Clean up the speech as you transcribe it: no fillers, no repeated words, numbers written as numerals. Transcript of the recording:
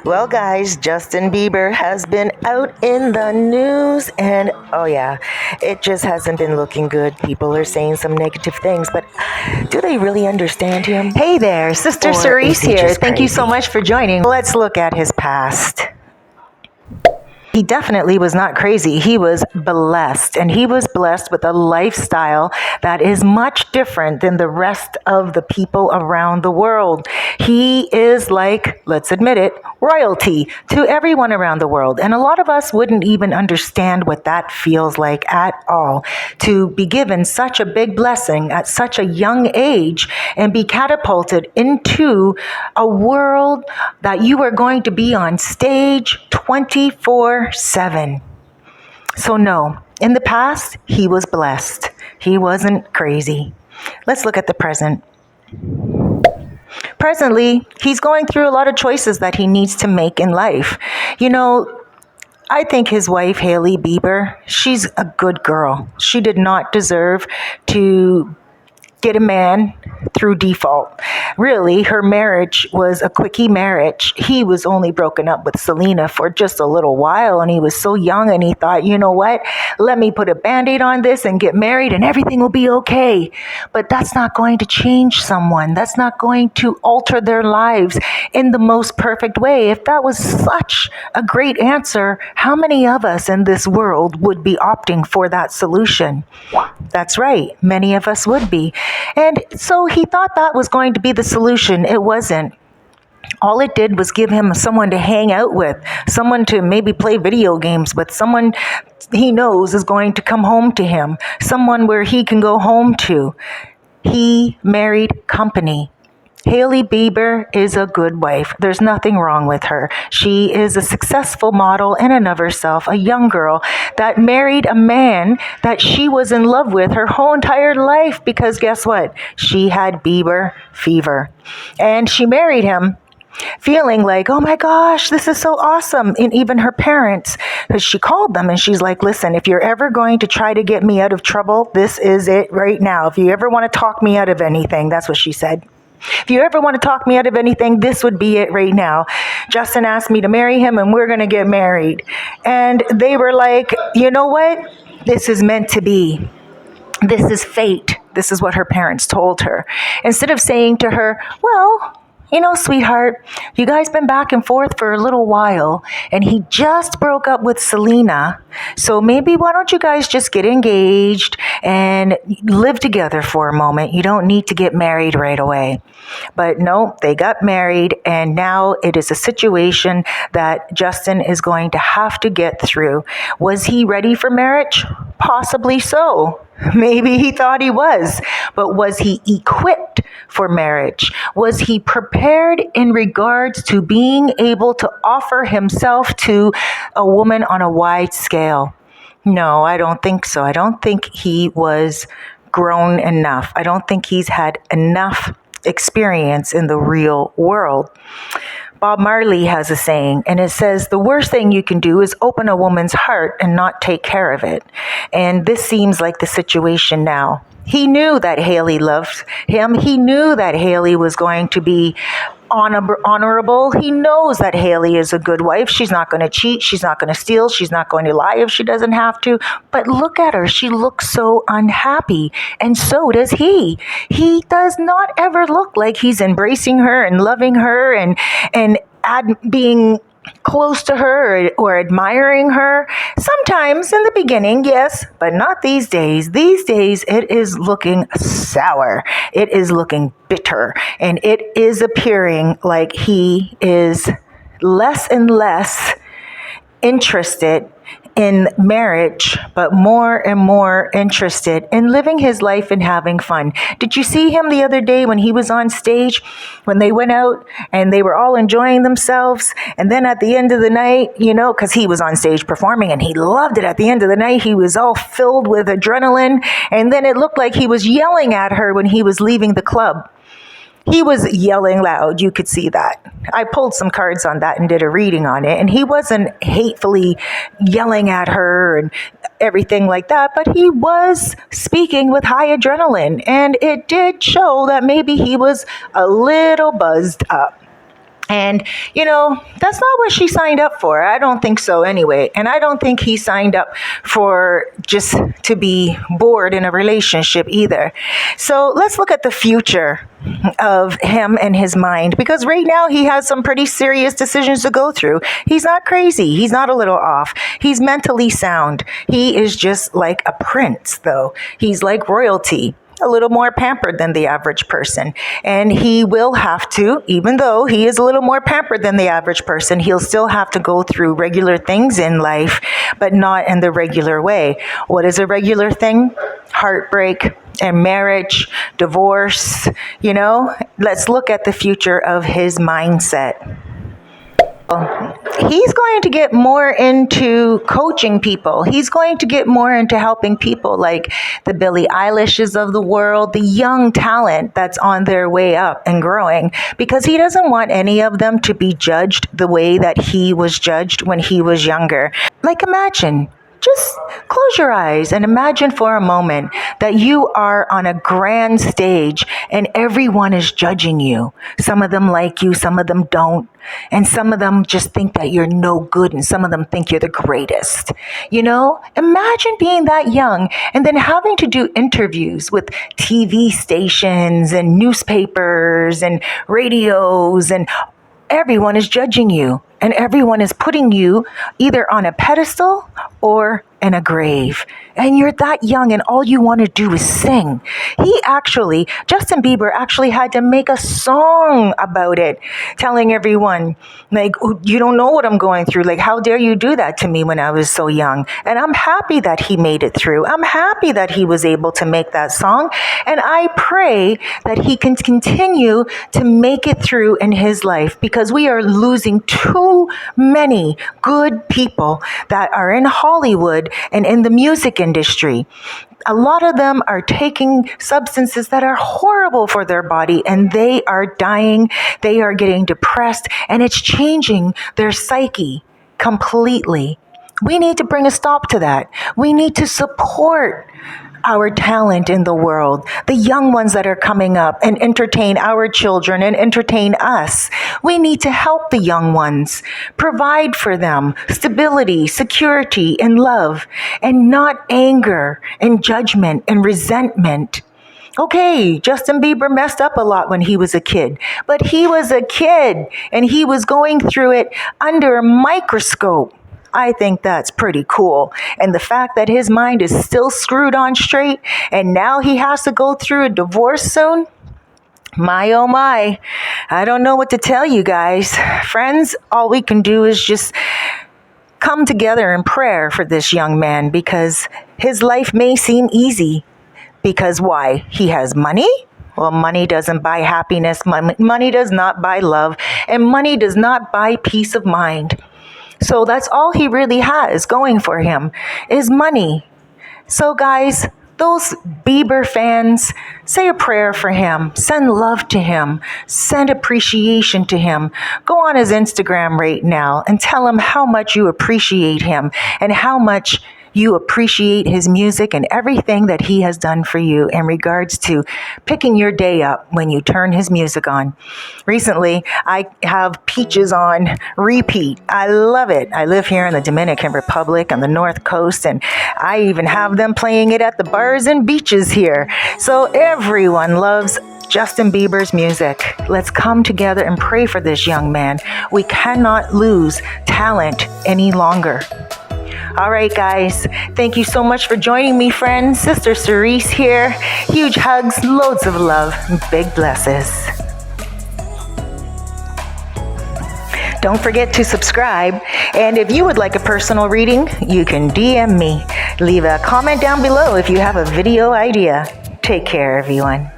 Well, guys, Justin Bieber has been out in the news, and oh, yeah, it just hasn't been looking good. People are saying some negative things, but do they really understand him? Hey there, Sister Or is Cerise he here. just Thank you so crazy? much for joining. Let's look at his past. He definitely was not crazy. He was blessed, and he was blessed with a lifestyle that is much different than the rest of the people around the world. He is like, let's admit it, royalty to everyone around the world. And a lot of us wouldn't even understand what that feels like at all, to be given such a big blessing at such a young age and be catapulted into a world that you are going to be on stage 24/7. So, no, in the past, he was blessed. He wasn't crazy. Let's look at the present. Presently, he's going through a lot of choices that he needs to make in life. You know, I think his wife, Hailey Bieber, she's a good girl. She did not deserve to get a man through default. Really, her marriage was a quickie marriage. He was only broken up with Selena for just a little while, and he was so young, and he thought, you know what, let me put a band-aid on this and get married and everything will be okay. But that's not going to change someone. That's not going to alter their lives in the most perfect way. If that was such a great answer, how many of us in this world would be opting for that solution? That's right, many of us would be. And so he thought that was going to be the solution. It wasn't. All it did was give him someone to hang out with, someone to maybe play video games with, someone he knows is going to come home to him, someone where he can go home to. He married company. Hailey Bieber is a good wife. There's nothing wrong with her. She is a successful model in and of herself, a young girl that married a man that she was in love with her whole entire life because guess what? She had Bieber fever. And she married him feeling like, oh my gosh, this is so awesome. And even her parents, because she called them and she's like, listen, if you're ever going to try to get me out of trouble, this is it right now. If you ever want to talk me out of anything, that's what she said. If you ever want to talk me out of anything, this would be it right now. Justin asked me to marry him and we're going to get married. And they were like, you know what? This is meant to be. This is fate. This is what her parents told her. Instead of saying to her, well, you know, sweetheart, you guys been back and forth for a little while, and he just broke up with Selena. So maybe why don't you guys just get engaged and live together for a moment? You don't need to get married right away. But no, they got married, and now it is a situation that Justin is going to have to get through. Was he ready for marriage? Possibly so. Maybe he thought he was, but was he equipped for marriage? Was he prepared in regards to being able to offer himself to a woman on a wide scale? No, I don't think so. I don't think he was grown enough. I don't think he's had enough experience in the real world. Bob Marley has a saying, and it says, the worst thing you can do is open a woman's heart and not take care of it. And this seems like the situation now. He knew that Hailey loved him. He knew that Hailey was going to be honorable. He knows that Hailey is a good wife. She's not going to cheat. She's not going to steal. She's not going to lie if she doesn't have to. But look at her. She looks so unhappy. And so does he. He does not ever look like he's embracing her and loving her and being close to her or admiring her. Sometimes in the beginning, yes, but not these days. These days, it is looking sour. It is looking bitter. And it is appearing like he is less and less interested in marriage, but more and more interested in living his life and having fun. Did you see him the other day when he was on stage, when they went out and they were all enjoying themselves? And then at the end of the night, you know, because he was on stage performing and he loved it. At the end of the night, he was all filled with adrenaline. And then it looked like he was yelling at her when he was leaving the club. He was yelling loud. You could see that. I pulled some cards on that and did a reading on it. And he wasn't hatefully yelling at her and everything like that, but he was speaking with high adrenaline. And it did show that maybe he was a little buzzed up. And, that's not what she signed up for. I don't think so anyway. And I don't think he signed up for just to be bored in a relationship either. So let's look at the future of him and his mind, because right now he has some pretty serious decisions to go through. He's not crazy. He's not a little off. He's mentally sound. He is just like a prince, though. He's like royalty, a little more pampered than the average person. And he will have to, even though he is a little more pampered than the average person, he'll still have to go through regular things in life, but not in the regular way. What is a regular thing? Heartbreak and marriage, divorce, Let's look at the future of his mindset. He's going to get more into coaching people. He's going to get more into helping people like the Billie Eilishes of the world, the young talent that's on their way up and growing, because he doesn't want any of them to be judged the way that he was judged when he was younger. Like, imagine. Just close your eyes and imagine for a moment that you are on a grand stage and everyone is judging you. Some of them like you, some of them don't. And some of them just think that you're no good and some of them think you're the greatest. Imagine being that young and then having to do interviews with TV stations and newspapers and radios, and everyone is judging you and everyone is putting you either on a pedestal or in a grave. And you're that young and all you want to do is sing. Justin Bieber actually had to make a song about it, telling everyone, like, you don't know what I'm going through. Like, how dare you do that to me when I was so young? And I'm happy that he made it through. I'm happy that he was able to make that song. And I pray that he can continue to make it through in his life, because we are losing too many good people that are in Hollywood and in the music industry. A lot of them are taking substances that are horrible for their body, and they are dying, they are getting depressed, and it's changing their psyche completely. We need to bring a stop to that. We need to support our talent in the world, the young ones that are coming up, and entertain our children and entertain us. We need to help the young ones, provide for them stability, security, and love, and not anger and judgment and resentment. Okay, Justin Bieber messed up a lot when he was a kid, but he was a kid and he was going through it under a microscope. I think that's pretty cool. And the fact that his mind is still screwed on straight and now he has to go through a divorce soon. My, oh my. I don't know what to tell you guys. Friends, all we can do is just come together in prayer for this young man, because his life may seem easy. Because why? He has money? Well, money doesn't buy happiness. Money does not buy love. And money does not buy peace of mind. So that's all he really has going for him is money. So guys, those Bieber fans, say a prayer for him. Send love to him. Send appreciation to him. Go on his Instagram right now and tell him how much you appreciate him and how much you appreciate his music and everything that he has done for you in regards to picking your day up when you turn his music on. Recently, I have Peaches on repeat. I love it. I live here in the Dominican Republic on the North Coast, and I even have them playing it at the bars and beaches here. So everyone loves Justin Bieber's music. Let's come together and pray for this young man. We cannot lose talent any longer. All right, guys. Thank you so much for joining me, friends. Sister Cerise here. Huge hugs, loads of love, big blesses. Don't forget to subscribe. And if you would like a personal reading, you can DM me. Leave a comment down below if you have a video idea. Take care, everyone.